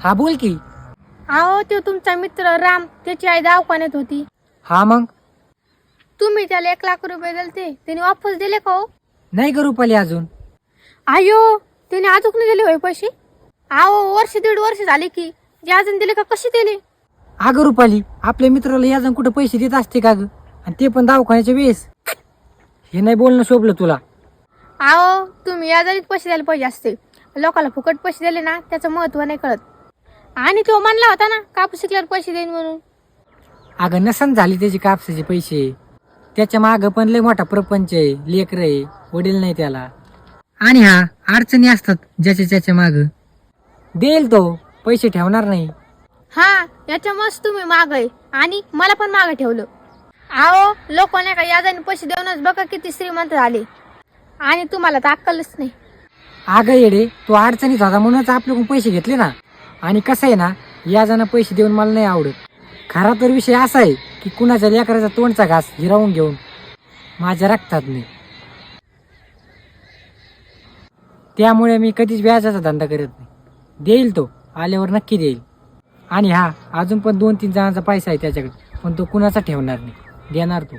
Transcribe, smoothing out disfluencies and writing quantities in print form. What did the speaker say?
हा बोल की. अहो तो तुमचा मित्र राम, त्याची आई दवाखान्यात होती. हा मग. तुम्ही त्याला 1,00,000 रुपये दिलते, त्याने वापस दिले का हो? नाही का रुपाली अजून? आयो, त्याने अजून नाही दिले होय पैसे? अहो वर्ष दीड वर्ष झाले की, जे अजून दिले का कसे दिले? अगं रुपाली, आपल्या मित्राला याजून कुठं पैसे देत असते का ग? आणि ते पण दवाखान्याच्या वेळेस. हे नाही बोलणं शोभलं तुला. अहो तुम्ही याजारीच पैसे द्यायला पाहिजे असते. लोकांना फुकट पैसे दिले ना, त्याचं महत्व नाही कळत. आणि तो म्हणला होता ना कापूस शिकल्यावर पैसे देईन म्हणून. अगं नसन झाली त्याची कापसाचे पैसे. त्याच्या मागं पण लय मोठा प्रपंच आहे, लेकर आहे, वडील नाही त्याला. आणि हा अडचणी असतात ज्याच्या त्याच्या माग. देईल तो, पैसे ठेवणार नाही. हा, याच्यामुळेच तुम्ही माग आहे आणि मला पण मागे ठेवलं. अहो लोक नाही का याजाने पैसे देऊनच बघा किती श्रीमंत झाले, आणि तुम्हाला तर अक्कलच नाही. अगं येडे, तो अडचणीत होता म्हणूनच आपल्याकडून पैसे घेतले ना. आणि कसं आहे ना, याजानं पैसे देऊन मला नाही आवडत. खरा तर विषय असा आहे की कुणाच्या लेकराचा तोंडचा घास हिरावून घेऊन माझ्या रक्तात नाही. त्यामुळे मी कधीच व्याजाचा धंदा करत नाही. देईल तो, आल्यावर नक्की देईल. आणि हा अजून पण 2-3 जणांचा पैसा आहे त्याच्याकडे, पण तो कुणाचा ठेवणार नाही, देणार तो.